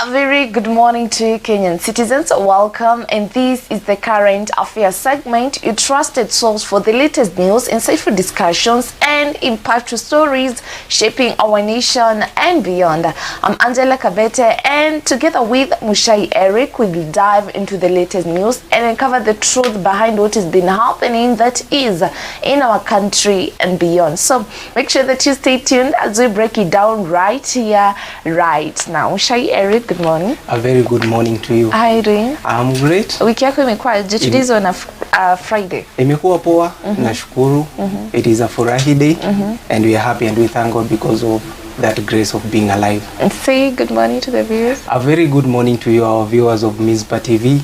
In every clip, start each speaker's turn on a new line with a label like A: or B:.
A: A very good morning to you, Kenyan citizens. Welcome, and this is the Current Affairs segment, your trusted source for the latest news, insightful discussions, and impactful stories shaping our nation and beyond. I'm Angela Kabete, and together with Muchai Eric, we will dive into the latest news and uncover the truth behind what has been happening that is in our country and beyond. So make sure that you stay tuned as we break it down right here, right now. Muchai Eric, good morning.
B: A very good morning to you.
A: How are you doing?
B: I'm great.
A: Wiki yako imekuwa je? Today is on a Friday.
B: Imekuwa poa, nashukuru. It is a furahi day, and we are happy and we thank God because of that grace of being alive.
A: And say good morning to the viewers.
B: A very good morning to you, our viewers of Mizpah TV.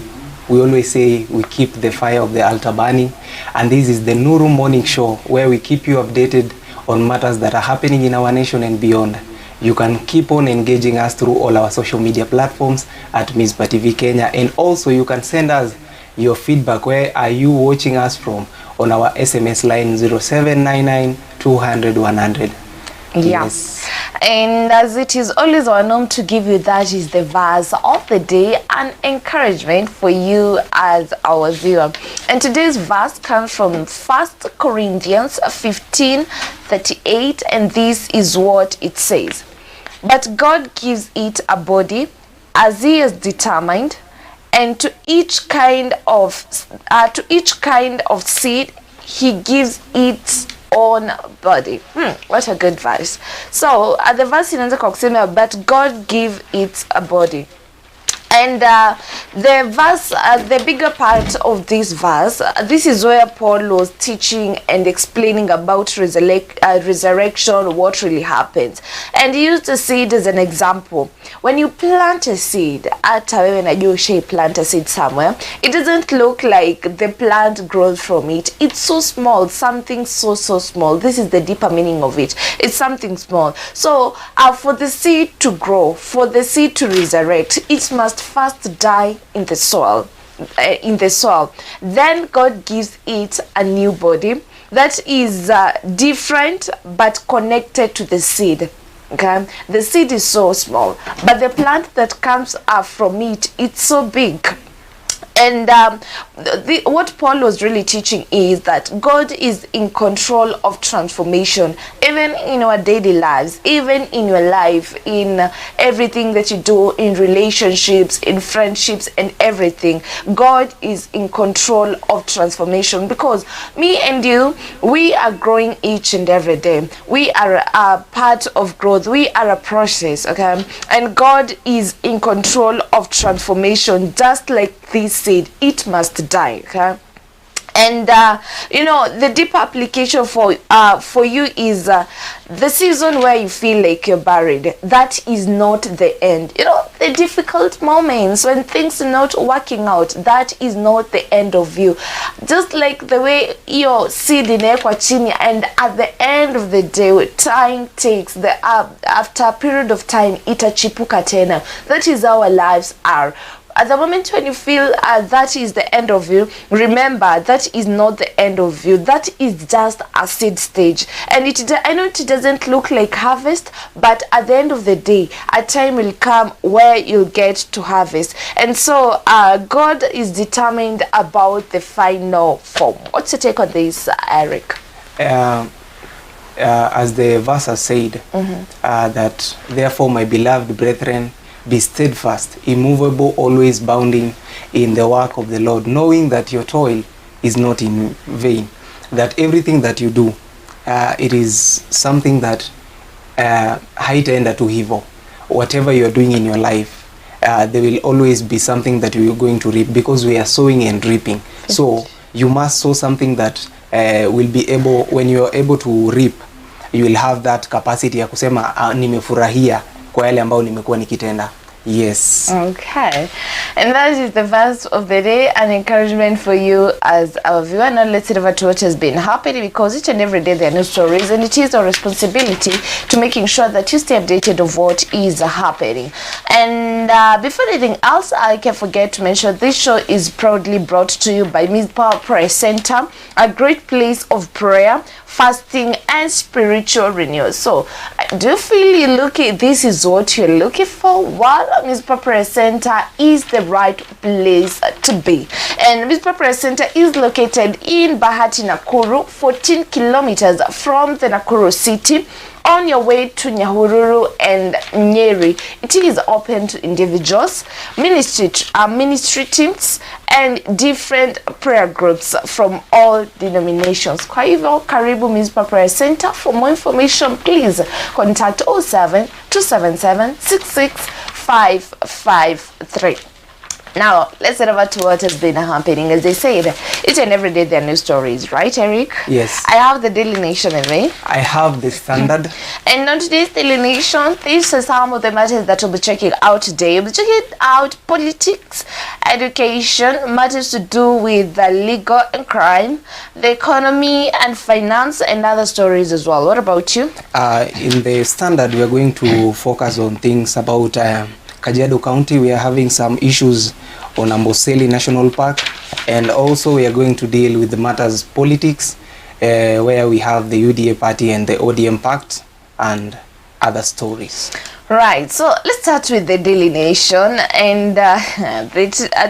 B: We always say we keep the fire of the altar burning, and this is the NURU morning show where we keep you updated on matters that are happening in our nation and beyond. You can keep on engaging us through all our social media platforms at Mizpah TV Kenya, and also you can send us your feedback. Where are you watching us from? On our SMS line 0799 200 100.
A: Yes. And as it is always our norm to give you, that is the verse of the day, an encouragement for you as our viewer. And today's verse comes from 1 Corinthians 15:38, and this is what it says: "But God gives it a body as He has determined, and to each kind of seed He gives its own body." What a good verse. So the verse inaanza kwa kusema but God give it a body. And the verse, the bigger part of this verse, this is where Paul was teaching and explaining about resurrection, what really happens. And he used the seed as an example. When you plant a seed, hata wewe najua usha plant a seed somewhere, it doesn't look like the plant grows from it. It's so small, something so small. This is the deeper meaning of it. It's something small. So for the seed to grow, for the seed to resurrect, it must first die in the soil. Then God gives it a new body that is different but connected to the seed. Okay, the seed is so small, but the plant that comes up from it, it's so big. And what Paul was really teaching is that God is in control of transformation, even in our daily lives, even in your life, in everything that you do, in relationships, in friendships, and everything. God is in control of transformation, because me and you, we are growing each and every day. We are a part of growth. We are a process, okay? And God is in control of transformation, just like this seed. It must die, okay? And the deep application for you is the season where you feel like you're buried. That is not the end. The difficult moments when things are not working out, that is not the end of you. Just like the way your seed inawekwa chini, and at the end of the day, time takes, after a period of time, itachipuka tena. That is how our lives are. At the moment when you feel that is the end of you, remember that is not the end of you. That is just a seed stage. And I know it doesn't look like harvest, but at the end of the day, a time will come where you'll get to harvest. And so God is determined about the final form. What's your take on this, Eric?
B: As the verse has said, that therefore, my beloved brethren, be steadfast, immovable, always bounding in the work of the Lord, knowing that your toil is not in vain, that everything that you do, it is something that haitaenda to hivyo. Whatever you are doing in your life, there will always be something that you are going to reap, because we are sowing and reaping. So you must sow something that will be able, when you are able to reap, you will have that capacity ya kusema nimefurahia kwa yale ambao nimekuwa nikitenda. Yes.
A: Okay. And that is the verse of the day, an encouragement for you as our viewer. Now let's head over to what has been happening, because each and every day there are new stories, and it is our responsibility to making sure that you stay updated of what is happening. And before anything else, I can't forget to mention this show is proudly brought to you by Mizpah Prayer Center, a great place of prayer fasting, and spiritual renewal. So, do you feel you looking? This is what you're looking for? Well, Mizpah Prayer Center is the right place to be, and Mizpah Prayer Center is located in Bahati, Nakuru, 14 kilometers from the Nakuru city, on your way to Nyahururu and Nyeri. It is open to individuals, ministry teams, and different prayer groups from all denominations. Kwa hivyo, karibu Mizpah Prayer Center. For more information, please contact 07 277 66553. Now, let's get over to what has been happening. As they said, each and every day there are new stories, right, Eric?
B: Yes.
A: I have the Daily Nation with me.
B: I have the Standard.
A: And on today's Daily Nation, these are some of the matters that we'll be checking out today. We'll be checking out politics, education, matters to do with legal and crime, the economy and finance, and other stories as well. What about you?
B: In the Standard, we are going to focus on things about Kajiado County. We are having some issues on Amboseli National Park, and also we are going to deal with the matters politics, where we have the UDA party and the ODM pact and other stories.
A: Right, so let's start with the Daily Nation, and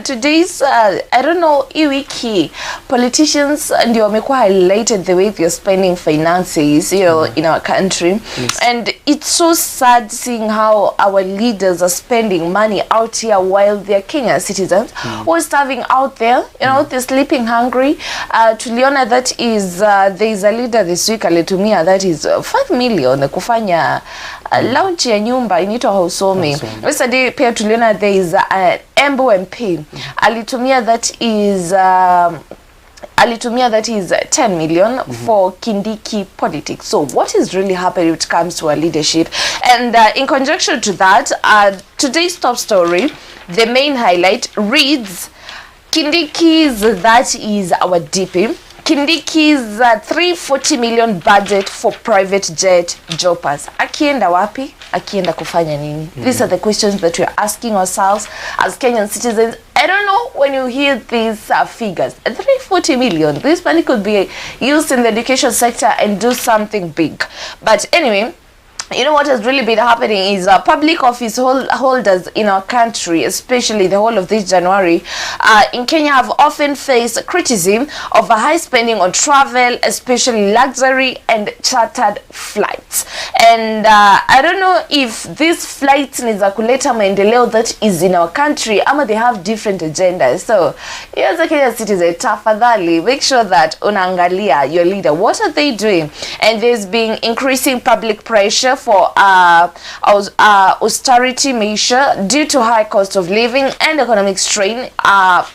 A: today's I don't know, hii wiki politicians ndio wamekuwa highlighted the way they're spending finances, you know, in our country.
B: Yes.
A: And it's so sad seeing how our leaders are spending money out here while they're Kenyan citizens who are starving out there, you know, they're sleeping hungry. Tuliona that is there is a leader this week alitumia that is 5 million kufanya launch ya nyumba inaitwa Hausomi. Yesterday pia tuliona there is Embu MP alitumia that is 10 million for Kindiki politics. So what is really happening when it comes to our leadership? And in conjunction to that, today's top story, the main highlight reads, Kindiki's, that is our DP, Kindiki's 340 million budget for private jet jobbers. Akienda wapi? Akienda kufanya nini? These are the questions that we're asking ourselves as Kenyan citizens. I don't know, when you hear these figures, 340 million, this money could be used in the education sector and do something big. But anyway, you know what has really been happening is public office holders in our country, especially the whole of this January, in Kenya, have often faced criticism of a high spending on travel, especially luxury and chartered flights. And I don't know if these flights ni za kuleta maendeleo that is in our country, ama they have different agendas. So, as a Kenyan citizen, tafadhali, make sure that unaangalia your leader. What are they doing? And there's been increasing public pressure for austerity measure due to high cost of living and economic strain on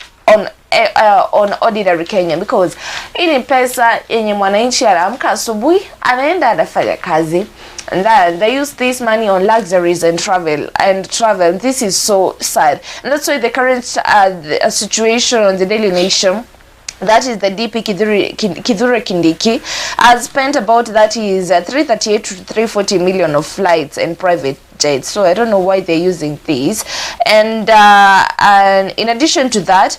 A: ordinary Kenya, because ini pesa yenye mwananchi anaamka asubuhi anaenda anafanya kazi, and then they use this money on luxuries and travel. This is so sad, and that's why the current situation on the Daily Nation, that is the DP Kithure Kindiki, has spent about, that is 338 to 340 million of flights and private jets. So I don't know why they're using these. And in addition to that,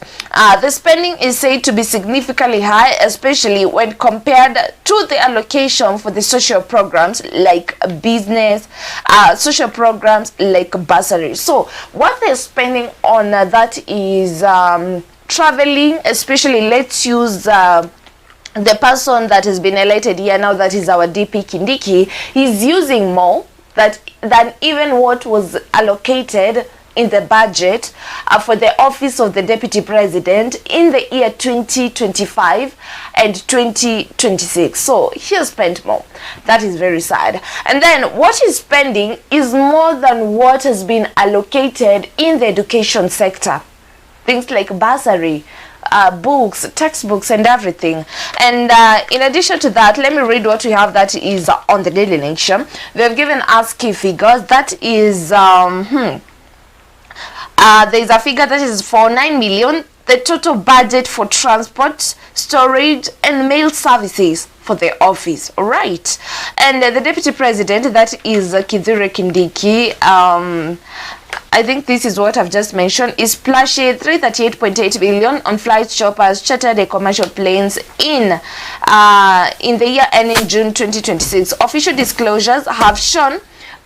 A: the spending is said to be significantly high, especially when compared to the allocation for the social programs like business, social programs like bursary. So what they're spending on that is traveling, especially. Let's use the person that has been elected here now, that is our DP Kindiki. He's using more than even what was allocated in the budget for the office of the deputy president in the year 2025 and 2026. So he has spent more. That is very sad. And then what he's spending is more than what has been allocated in the education sector. Things like bursary, books, textbooks, and everything. And in addition to that, let me read what we have that is on the Daily Nation. They have given us key figures. That is, there is a figure that is for 9 million, the total budget for transport, storage, and mail services for the office. Right. And the deputy president, that is Kithure Kindiki, I think this is what I've just mentioned, is splashed 338.8 billion on flight shoppers, chartered a commercial planes in the year ending June 2026. Official disclosures have shown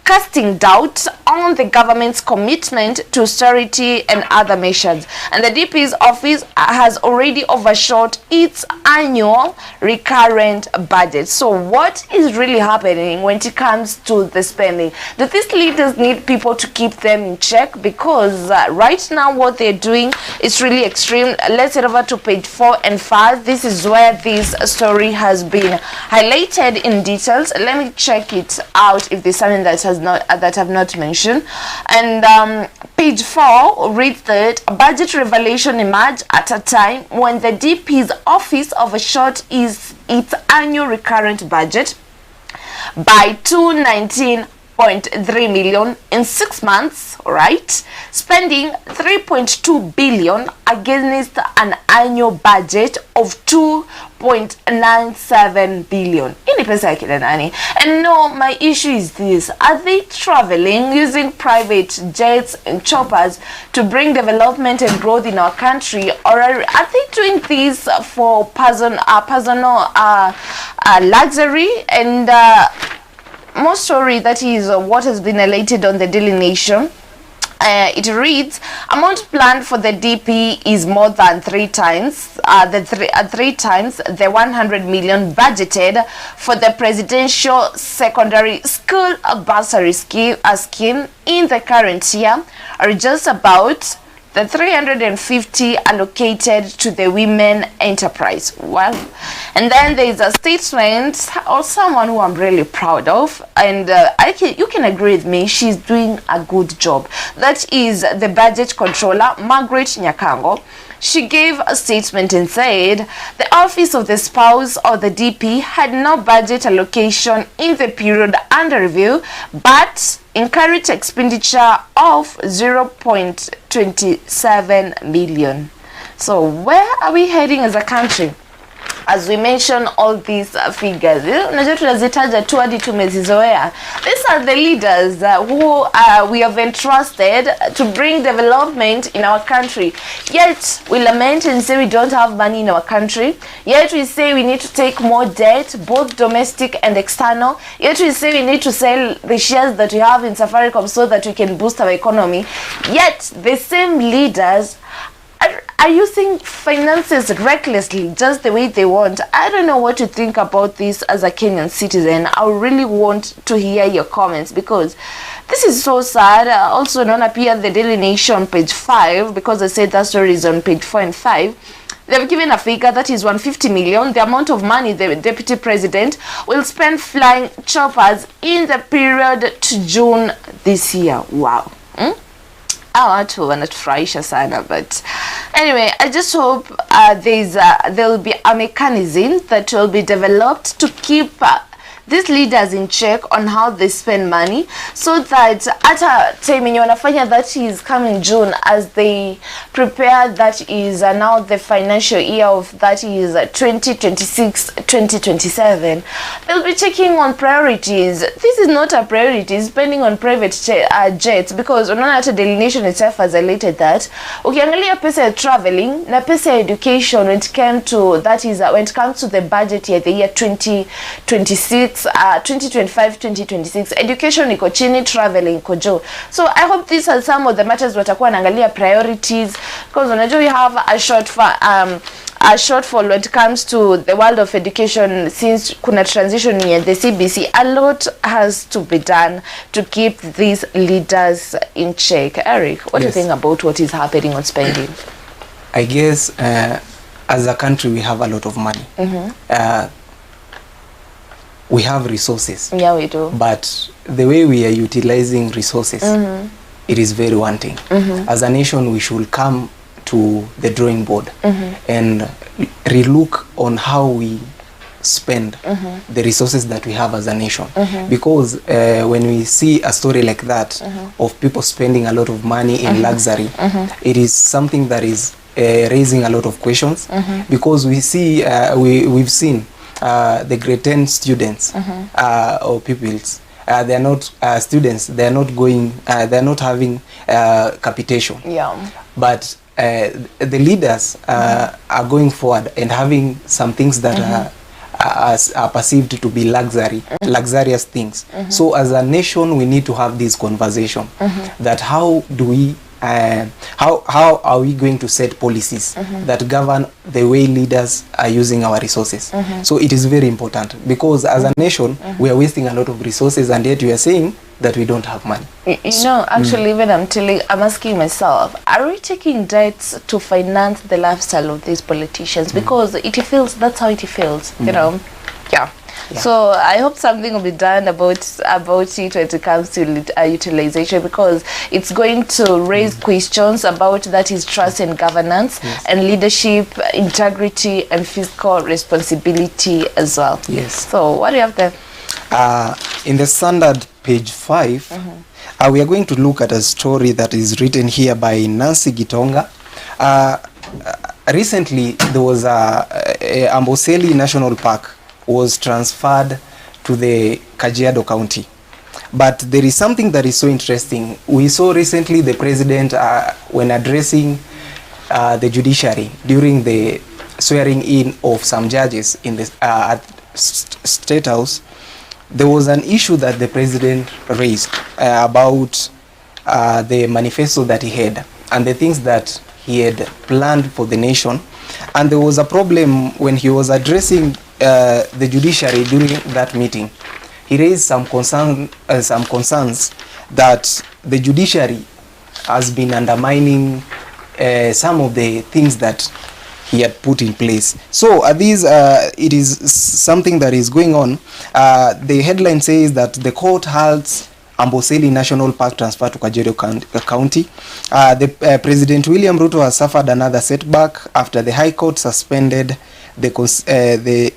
A: casting doubt on the government's commitment to austerity and other measures. And the DP's office has already overshot its annual recurrent budget. So what is really happening when it comes to the spending? Do these leaders need people to keep them in check? Because right now what they're doing is really extreme. Let's head over to page 4 and 5. This is where this story has been highlighted in details. Let me check it out if there's something that I've not mentioned. And page 4 reads that budget revelation emerged at a time when the DP's office overshot its annual recurrent budget by 219.3 million in 6 months, right? Spending 3.2 billion against an annual budget of 2.97 billion. Ini pesa ya kila nani? And no, my issue is this: are they traveling using private jets and choppers to bring development and growth in our country, or are they doing this for personal luxury? And more story, that is what has been highlighted on the Daily Nation. It reads, amount planned for the DP is more than three times the 100 million budgeted for the presidential secondary school bursary scheme in the current year, or just about the 350 allocated to the women enterprise. Well, and then there is a statement or someone who I'm really proud of, and you can agree with me, she's doing a good job. That is the budget controller, Margaret Nyakango. She gave a statement and said the office of the spouse or the DP had no budget allocation in the period under review, but encouraged expenditure of 0.27 million. So where are we heading as a country? As we mention all these figures, unajua tunazitaja tu hadi tumezizoea. These are the leaders who we have entrusted to bring development in our country. Yet we lament and say we don't have money in our country. Yet we say we need to take more debt, both domestic and external. Yet we say we need to sell the shares that we have in Safaricom so that we can boost our economy. Yet the same leaders are using finances recklessly, just the way they want. I don't know what to think about this as a Kenyan citizen. I really want to hear your comments, because this is so sad. Also, not appear the Daily Nation page 5, because I said that story is on page 4 and 5. They've given a figure that is 150 million, the amount of money the deputy president will spend flying choppers in the period to June this year. Wow. Watu wanatufurahisha sana, but anyway, I just hope there will be a mechanism that will be developed to keep these leaders in check on how they spend money, so that at a time when wanafanya, that is coming June, as they prepare, that is now the financial year of, that is 2026-2027, they'll be checking on priorities. This is not a priority, spending on private jets, because unaona hata Daily Nation itself has highlighted that ukiangalia pesa ya traveling na pesa ya education, when it came to, that is when it comes to the budget year, the year 2025-2026, education iko chini, traveling iko juu. So I hope these are some of the matters watakuwa naangalia priorities, because unajua we have a shortfall when it comes to the world of education. Since kuna transition in the CBC, a lot has to be done to keep these leaders in check. Eric, what do you think about what is happening on spending?
B: I guess as a country we have a lot of money. We have resources. Yeah, we do. But the way we are utilizing resources, it is very wanting. As a nation, we should come to the drawing board and relook on how we spend the resources that we have as a nation. Because when we see a story like that of people spending a lot of money in luxury, it is something that is raising a lot of questions. Because we see, we've seen the grade 10 students or pupils they are not students, they are not going, they are not having capitation.
A: Yeah.
B: But the leaders are going forward and having some things that are perceived to be luxurious things. So as a nation, we need to have this conversation that how do we how are we going to set policies that govern the way leaders are using our resources. So it is very important, because as a nation we are wasting a lot of resources, and yet we are saying that we don't have money.
A: You know, actually, even I'm asking myself, are we taking debts to finance the lifestyle of these politicians? Because it feels, that's how it feels, you know. Yeah. So I hope something will be done about it when it comes to utilization, because it's going to raise questions about that is trust and governance and leadership, integrity and fiscal responsibility as well.
B: Yes.
A: So what do you have there?
B: In the standard page 5, we are going to look at a story that is written here by Nancy Gitonga. Recently there was a Amboseli National Park was transferred to the Kajiado County. But there is something that is so interesting. We saw recently the president, when addressing the judiciary during the swearing in of some judges in the at State House, there was an issue that the president raised about the manifesto that he had and the things that he had planned for the nation. And there was a problem when he was addressing the judiciary during that meeting. He raised some concerns that the judiciary has been undermining some of the things that he had put in place. So it is something that is going on. The headline says that the court halts Amboseli National Park transfer to Kajiado County. President William Ruto has suffered another setback after the High Court suspended the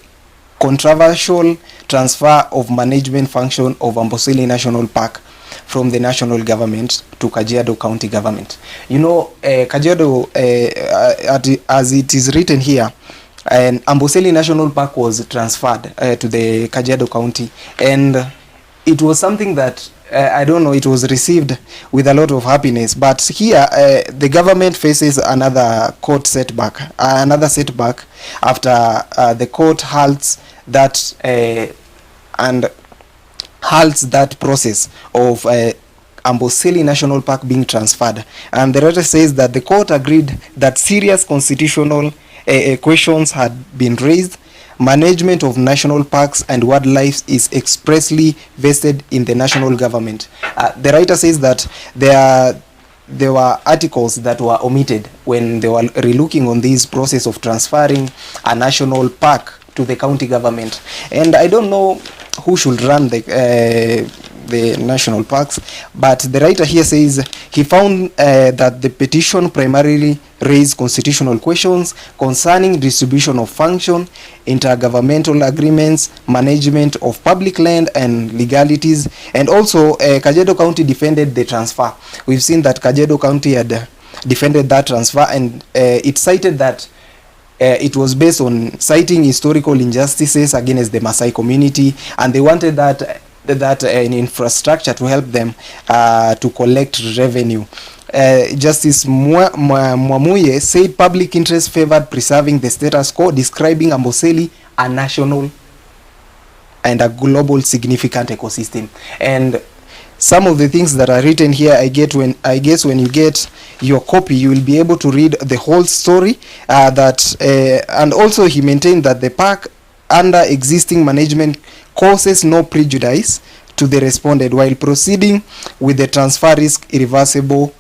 B: controversial transfer of management function of Amboseli National Park from the national government to Kajiado County government. You know, Kajiado, as it is written here, and Amboseli National Park was transferred to the Kajiado County, and it was something that I don't know, it was received with a lot of happiness. But here the government faces another court setback, after the court halts that process of Amboseli National Park being transferred. And the letter says that the court agreed that serious constitutional questions had been raised. Management of national parks and wildlife is expressly vested in the national government. The writer says that there were articles that were omitted when they were relooking on this process of transferring a national park to the county government. And I don't know who should run the national parks, but the writer here says he found that the petition primarily raised constitutional questions concerning distribution of function, intergovernmental agreements, management of public land and legalities, and also Kajiado County defended the transfer. We've seen that Kajiado County had defended that transfer, and it cited that it was based on citing historical injustices against the Maasai community, and they wanted that an infrastructure to help them to collect revenue. Justice Mwamuye said public interest favored preserving the status quo, describing Amboseli a national and a global significant ecosystem. And some of the things that are written here, I guess when you get your copy, you will be able to read the whole story. And also he maintained that the park under existing management causes no prejudice to the respondent, while proceeding with the transfer risk irreversible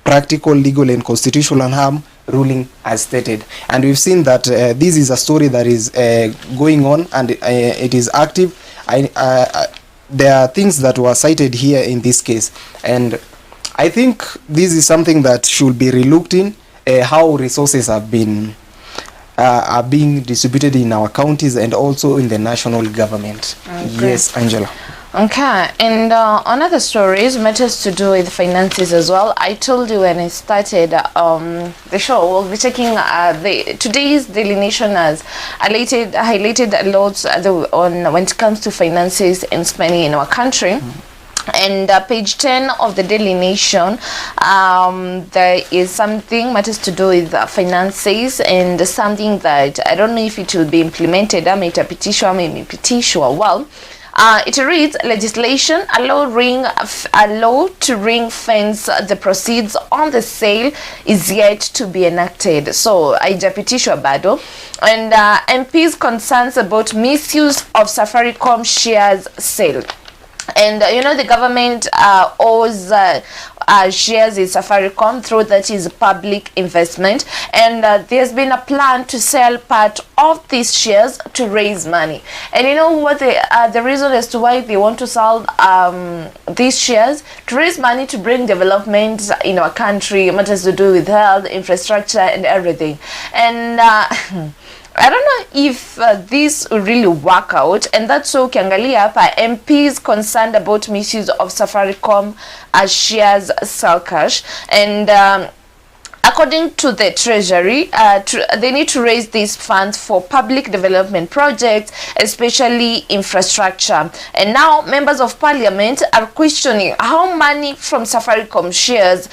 B: practical, legal and constitutional harm, ruling as stated. And we've seen that this is a story that is going on, and it is active. There are things that were cited here in this case, and I think this is something that should be relooked in, how resources are being distributed in our counties and also in the national government.
A: Okay.
B: Yes, Angela.
A: Okay, and on other stories, matters to do with finances as well. I told you when I started the show, we'll be checking today's Daily Nation has highlighted a lot on when it comes to finances and spending in our country. And page 10 of the Daily Nation, there is something matters to do with finances, and something that I don't know if it will be implemented. Well, it reads, legislation allow to ring fence the proceeds on the sale is yet to be enacted. So haijapitishwa bado. And MPs concerns about misuse of Safaricom shares sale. And you know, the government owes shares in Safaricom through that is public investment, and there's been a plan to sell part of these shares to raise money. And you know what the reason as to why they want to sell these shares? To raise money to bring development in our country, matters to do with health, infrastructure and everything. And I don't know if this will really work out, and that's so ukiangalia hapa MPs concerned about misuse of Safaricom as shares sell cash. And according to the Treasury, they need to raise these funds for public development projects, especially infrastructure. And now members of parliament are questioning how money from Safaricom shares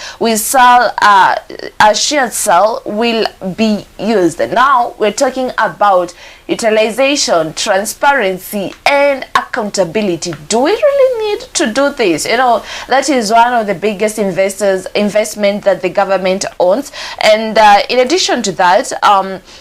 A: will be used. Now we're talking about utilization, transparency and accountability. Do we really need to do this? You know, that is one of the biggest investment that the government owns. And in addition to that,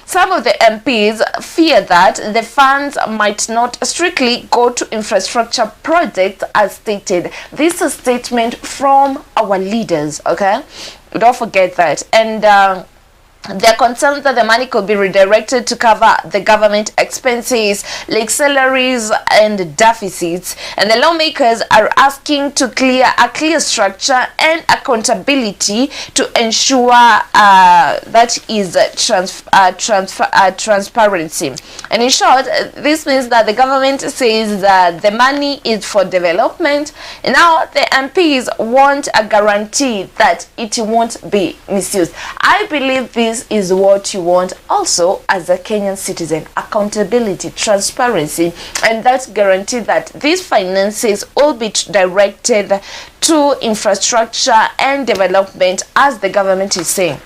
A: some of the MPs fear that the funds might not strictly go to infrastructure projects as stated. This is a statement from our leaders, okay? Don't forget that. And they're concerned that the money could be redirected to cover the government expenses like salaries and deficits. And the lawmakers are asking to clear a clear structure and accountability to ensure that is transparency. And in short, this means that the government says that the money is for development, and now the MPs want a guarantee that it won't be misused. I believe this is what you want also as a Kenyan citizen: accountability, transparency, and that's guaranteed that these finances will be directed to infrastructure and development as the government is saying.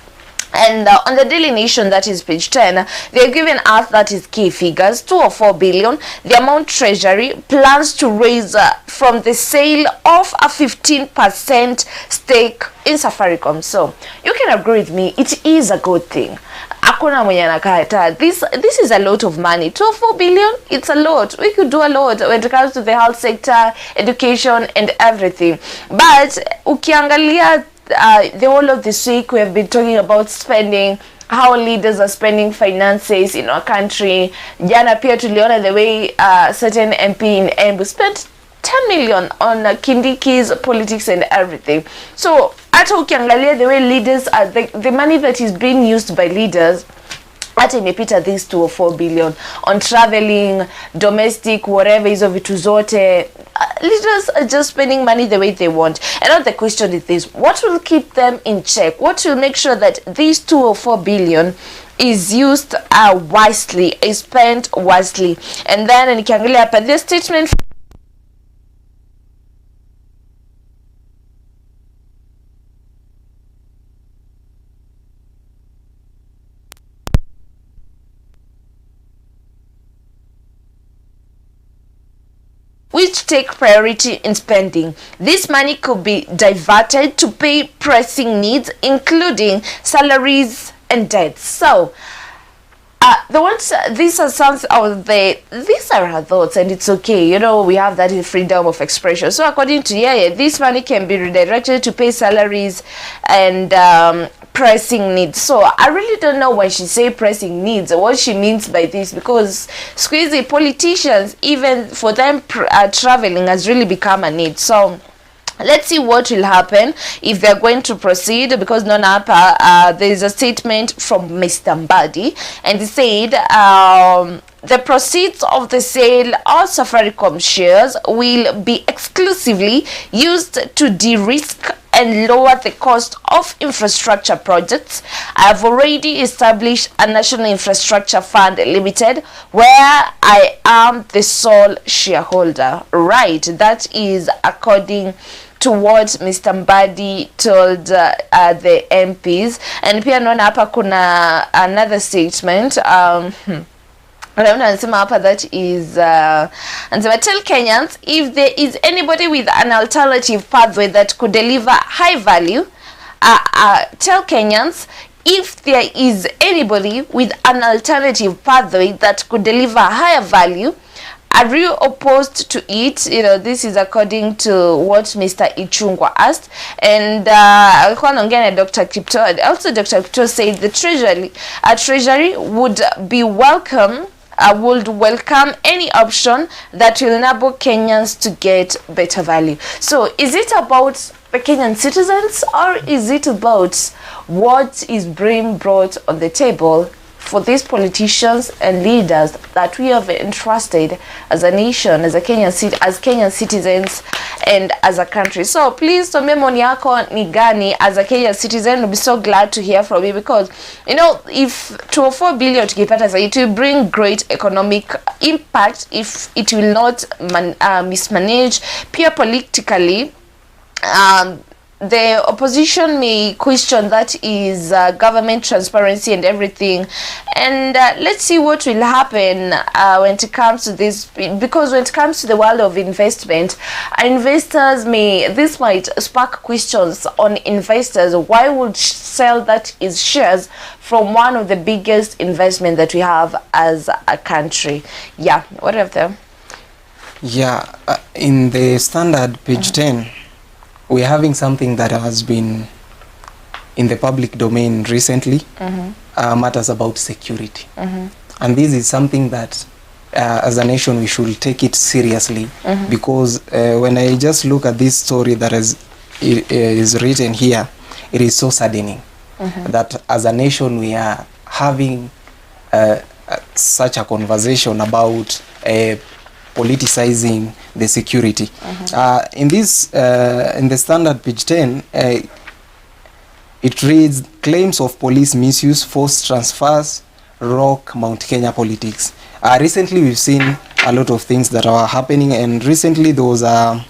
A: And on the Daily Nation, that is page 10, they're giving us that is key figures: 204 billion, the amount Treasury plans to raise from the sale of a 15% stake in Safaricom. So you can agree with me, it is a good thing. Hakuna mwenye anakataa. This is a lot of money. 204 billion, it's a lot. We could do a lot when it comes to the health sector, education and everything. But ukiangalia the whole of this week, we have been talking about spending, how leaders are spending finances in our country. Jana pia tuliona the way certain MP in Embu spent 10 million on Kindiki's politics and everything. So hata ukiangalia the way leaders are, the money that is being used by leaders, hata imepita this 204 billion on traveling, domestic, whatever hizo vitu zote. Leaders are just spending money the way they want. And now the question is this: what will keep them in check? What will make sure that these 204 billion is used wisely, is spent wisely? And then nikiangalia hapa the statement which take priority in spending. This money could be diverted to pay pressing needs, including salaries and debts. So these are our thoughts, and it's okay. You know, we have that freedom of expression. So according to this money can be redirected to pay salaries and pressing needs. So I really don't know when she say pressing needs, what she means by this, because squeezy politicians, even for them traveling has really become a need. So let's see what will happen if they're going to proceed, because there is a statement from Mr. Mbadi, and he said the proceeds of the sale of Safaricom shares will be exclusively used to de-risk and lower the cost of infrastructure projects. I have already established a National Infrastructure Fund Limited where I am the sole shareholder. Right, that is according to what Mr. Mbadi told the MPs. And pia naona hapa kuna another statement anasema hapa that is anasema, tell Kenyans if there is anybody with an alternative pathway that could deliver high value, tell Kenyans if there is anybody with an alternative pathway that could deliver higher value, are you opposed to it? You know, this is according to what Mr. Ichungwa asked. And alikuwa anaongea na Dr. Kipto. Also, Dr. Kipto said the treasury would welcome any option that will enable Kenyans to get better value. So is it about the Kenyan citizens, or is it about what is being brought on the table for these politicians and leaders that we have entrusted as a nation, as Kenyan citizens, and as a country? So please, tumia maoni yako ni gani as a Kenyan citizen. We'll be so glad to hear from you, because you know, if 204 billion tukipata, it will bring great economic impact if it will not mismanage. Pia politically, the opposition may question that is government transparency and everything. And let's see what will happen when it comes to this, because when it comes to the world of investment, investors this might spark questions on investors. Why would sell that is shares from one of the biggest investment that we have as a country? Yeah, what of them?
B: Yeah, in the Standard page 10, we're having something that has been in the public domain recently, matters about security. And this is something that as a nation we should take it seriously, because when I just look at this story that is written here, it is so saddening that as a nation we are having such a conversation about politicizing the security. In the Standard page 10, it reads, claims of police misuse, forced transfers rock Mount Kenya politics. Recently we've seen a lot of things that are happening, and recently there was a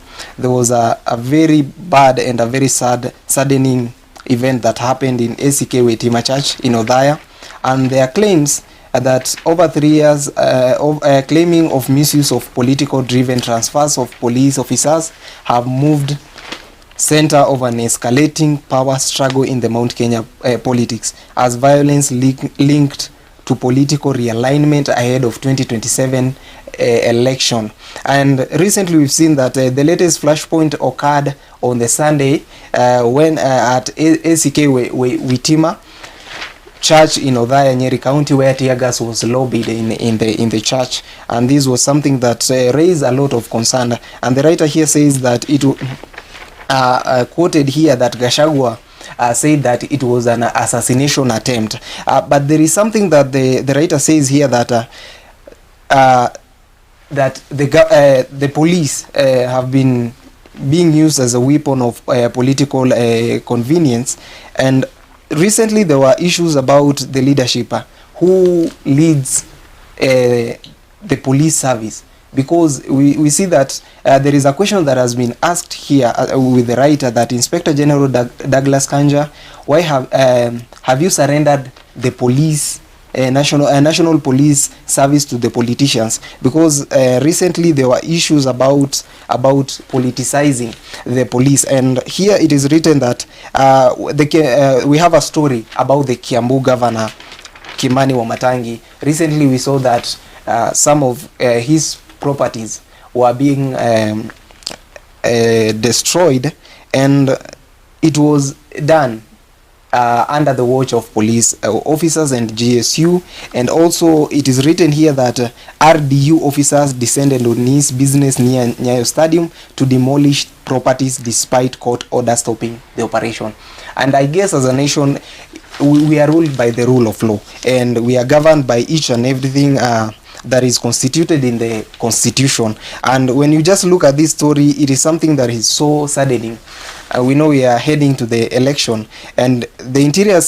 B: very bad and a very saddening event that happened in ACK Wetima Church in Othaya, and there are claims that over 3 years claiming of misuse of political driven transfers of police officers have moved center of an escalating power struggle in the Mount Kenya politics, as violence linked to political realignment ahead of 2027 election. And recently we've seen that the latest flashpoint occurred on the Sunday when at ACK Wetima Church in Othaya, Nyeri County, where tear gas was lobbied in the church, and this was something that raised a lot of concern. And the writer here says that it quoted here that Gachagua said that it was an assassination attempt, but there is something that the writer says here that the police have been being used as a weapon of political convenience. And recently there were issues about the leadership, who leads the police service, because we see that there is a question that has been asked here with the writer, that Inspector General Douglas Kanja, why have you surrendered the police national police service to the politicians? Because recently there were issues about politicizing the police, and here it is written that we have a story about the Kiambu governor Kimani Wamatangi. Recently we saw that some of his properties were being destroyed, and it was done under the watch of police officers and GSU. And also it is written here that RDU officers descended on his business near Nyayo Stadium to demolish properties despite court order stopping the operation. And I guess as a nation, we are ruled by the rule of law, and we are governed by each and everything that is constituted in the constitution. And when you just look at this story, it is something that is so saddening. We know we are heading to the election, and the Interior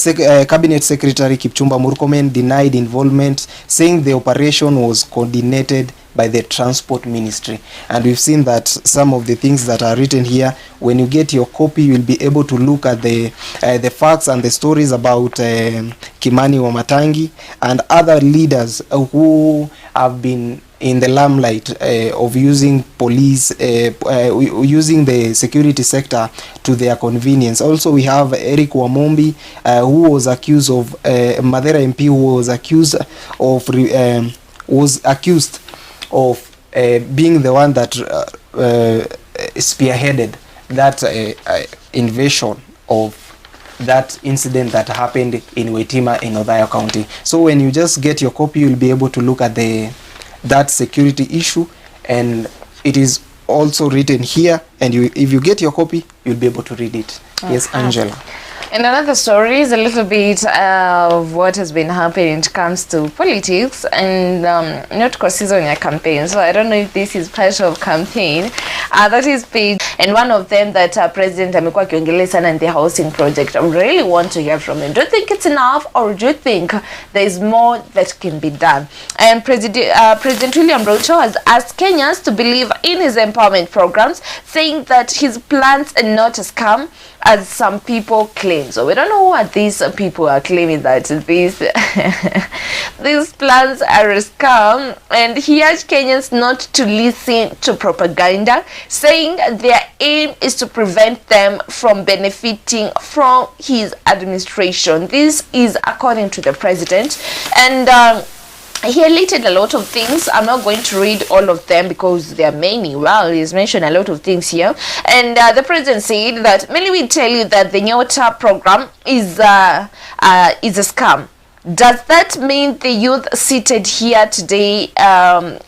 B: Cabinet Secretary Kipchumba Murkomen denied involvement, saying the operation was coordinated by the Transport Ministry. And we've seen that some of the things that are written here, when you get your copy, you'll be able to look at the facts and the stories about Kimani Wamatangi and other leaders who have been in the limelight of using police, using the security sector to their convenience. Also, we have Eric Wamombi, who was accused of, Madera MP, who was accused of being the one that spearheaded that invasion of that incident that happened in Waitima in Othaya County. So when you just get your copy, you'll be able to look at that security issue, and it is also written here, and if you get your copy, you'll be able to read it. Yes, Angela.
A: And another story is a little bit of what has been happening when it comes to politics, and not because season your campaign. So I don't know if this is part of campaign. That is paid, and one of them that President amekuwa akiongelea sana in the housing project. I really want to hear from him. Do you think it's enough, or do you think there is more that can be done? And President William Ruto has asked Kenyans to believe in his empowerment programs, saying that his plans are not a scam, as some people claim. So we don't know what these people are claiming, that these plans are a scam, and he urged Kenyans not to listen to propaganda, saying their aim is to prevent them from benefiting from his administration. This is according to the president, and he highlighted a lot of things. I'm not going to read all of them because there are many. Well, he's mentioned a lot of things here. And the president said that many will tell you that the Nyota program is a scam. Does that mean the youth seated here today are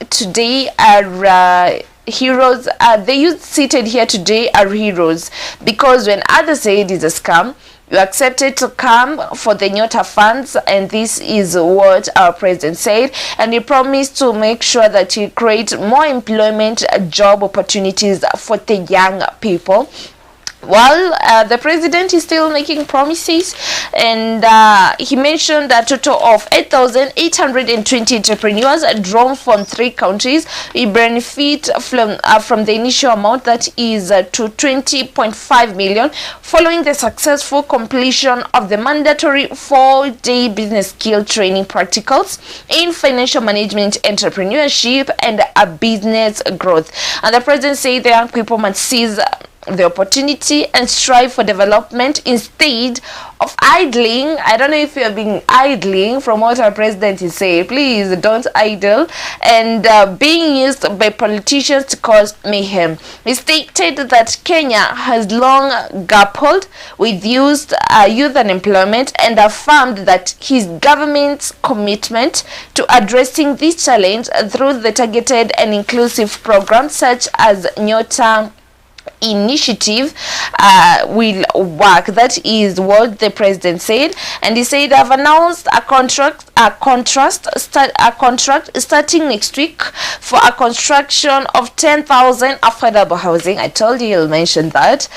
A: heroes? The youth seated here today are heroes, because when others say it is a scam, you accepted to come for the Nyota funds, and this is what our president said. And he promised to make sure that he create more employment job opportunities for the young people. Well, the president is still making promises, and he mentioned a total of 8,820 entrepreneurs drawn from 3 countries. We benefit from the initial amount that is to 20.5 million following the successful completion of the mandatory 4-day business skill training practicals in financial management, entrepreneurship, and business growth. And the president said the young people must seize the opportunity and strive for development instead of idling. I don't know if you're being idling from what our president is saying. Please don't idle, and being used by politicians to cause mayhem. He stated that Kenya has long grappled with youth unemployment, and affirmed that his government's commitment to addressing this challenge through the targeted and inclusive programs such as Nyota initiative will work. That is what the president said. And he said, I've announced a contract starting next week for a construction of 10,000 affordable housing. I told you he'll mention that.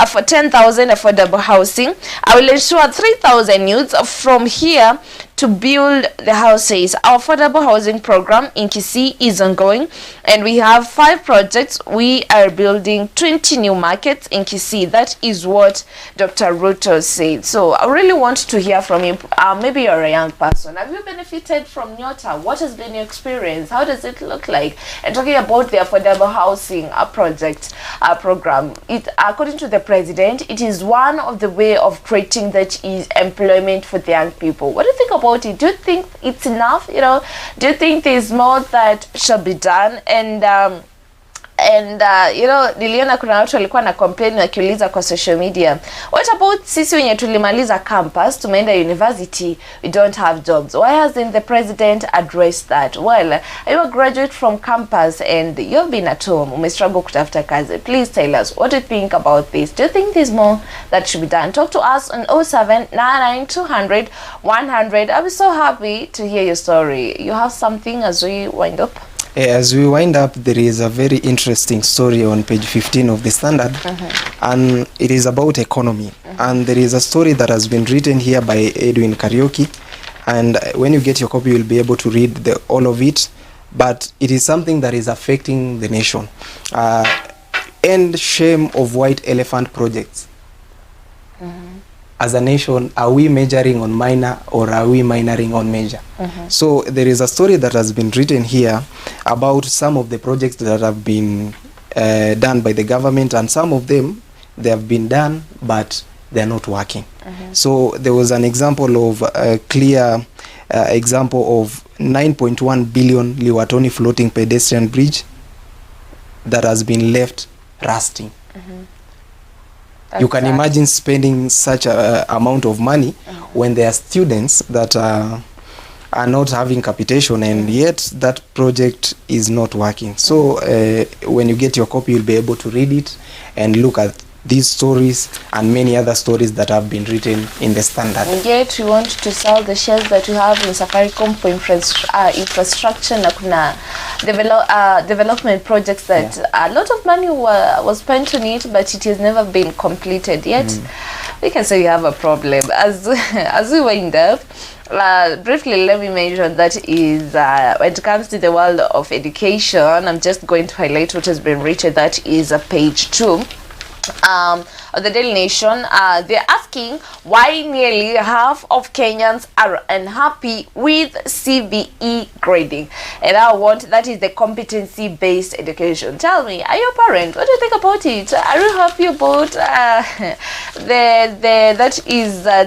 A: For 10,000 affordable housing. I will ensure 3,000 youths from here to build the houses. Our affordable housing program in Kisii is ongoing, and we have 5 projects. We are building 20 new markets in Kisii. That is what Dr. Ruto said. So I really want to hear from you. Maybe you're a young person. Have you benefited from Nyota? What has been your experience? How does it look like? And talking about the affordable housing program, according to the president, it is one of the way of creating that is employment for the young people. What do you think about it? Do you think it's enough? Do you think there's more that should be done? And And niliona kuna watu walikuwa na complain wakiuliza kwa social media, what about sisi wenye tulimaliza campus tumeenda university, we don't have jobs, why hasn't the president addressed that? Well, are you a graduate from campus and you've been at home, umestruggle kutafuta kazi, please tell us what do you think about this. Do you think there's more that should be done? Talk to us on 0799200100. I'll be so happy to hear your story. You have something as we wind up?
B: As we wind up, there is a very interesting story on page 15 of the Standard, and it is about economy. And there is a story that has been written here by Edwin Karaoke, and when you get your copy, you'll be able to read all of it. But it is something that is affecting the nation. End shame of white elephant projects. As a nation, are we majoring on minor or are we minoring on major? So there is a story that has been written here about some of the projects that have been done by the government, and some of them, they have been done, but they are not working. So there was an example of a clear example of 9.1 billion Liwatoni floating pedestrian bridge that has been left rusting. You can imagine spending such a amount of money when there are students that are not having capitation, and yet that project is not working. So when you get your copy, you'll be able to read it and look at these stories and many other stories that have been written in the Standard.
A: And yet we want to sell the shares that we have in Safaricom for infrastructure na kuna development projects that a lot of money was spent on it, but it has never been completed yet. We can say we have a problem. As we wind up, briefly let me mention that is when it comes to the world of education, I'm just going to highlight what has been written. That is page 2 of the Daily Nation. They're asking why nearly half of Kenyans are unhappy with CBE grading, and that is the competency-based education. Tell me, are you a parent? What do you think about it? Are you happy about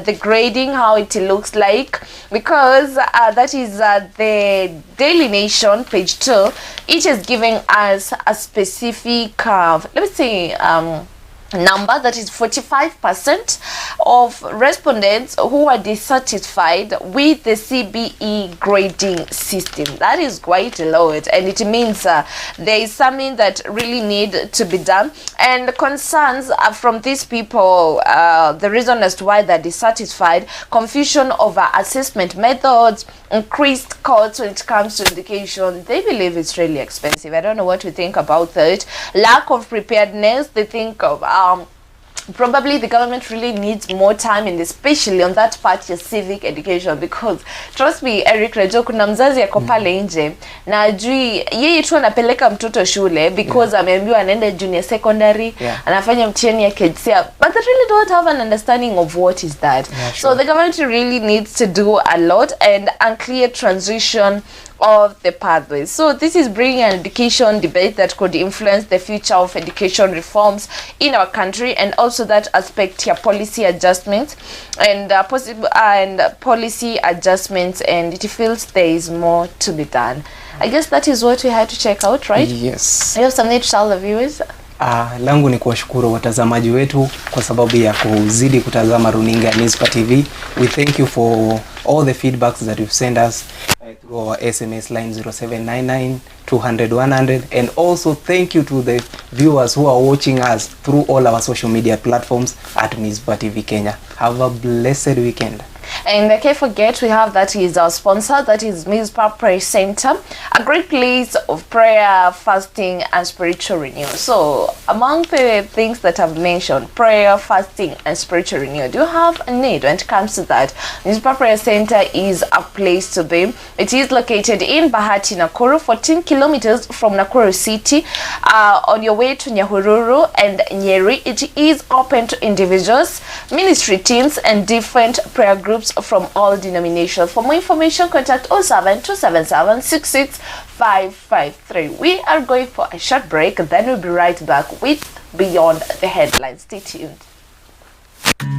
A: the grading, how it looks like? Because that is the Daily Nation, page 2. It is giving us a specific let me see number, that is 45% of respondents who are dissatisfied with the CBE grading system. That is quite a lot, and it means there is something that really need to be done. And concerns from these people, the reason as to why they're dissatisfied: confusion over assessment methods, increased costs when it comes to education. They believe it's really expensive. I don't know what to think about that. Lack of preparedness. They think of probably the government really needs more time, and especially on that part of civic education, because trust me Eric, najua kuna mzazi yako pale nje na ajui yeye tu anapeleka mtoto shule because ameambiwa anaenda junior secondary, anafanya mtihani ya KCSE, but they really don't have an understanding of what is that. So the government really needs to do a lot, and unclear transition of the pathways. So this is bringing an education debate that could influence the future of education reforms in our country, and also that aspect here, policy adjustments and policy adjustments, and it feels there is more to be done. I guess that is what we had to check out, right?
B: Yes.
A: You have something to tell the viewers?
B: Langu ni kuwashukuru watazamaji wetu kwa sababu ya kuzidi kutazama runinga ya Mizpah TV. We thank you for all the feedbacks that you've sent us through our SMS line 0799200100, and also thank you to the viewers who are watching us through all our social media platforms at Mizpah TV Kenya. Have a blessed weekend.
A: And can't forget, we have that is our sponsor, that is Mizpah Prayer Center, a great place of prayer, fasting, and spiritual renewal. So among the things that I've mentioned, prayer, fasting, and spiritual renewal, do you have a need when it comes to that? Mizpah Prayer Center is a place to be. It is located in Bahati, Nakuru, 14 kilometers from Nakuru City, on your way to Nyahururu and Nyeri. It is open to individuals, ministry teams, and different prayer groups from all denominations. For more information, contact 0727766553. We are going for a short break, then we'll be right back with Beyond the Headlines. Stay tuned.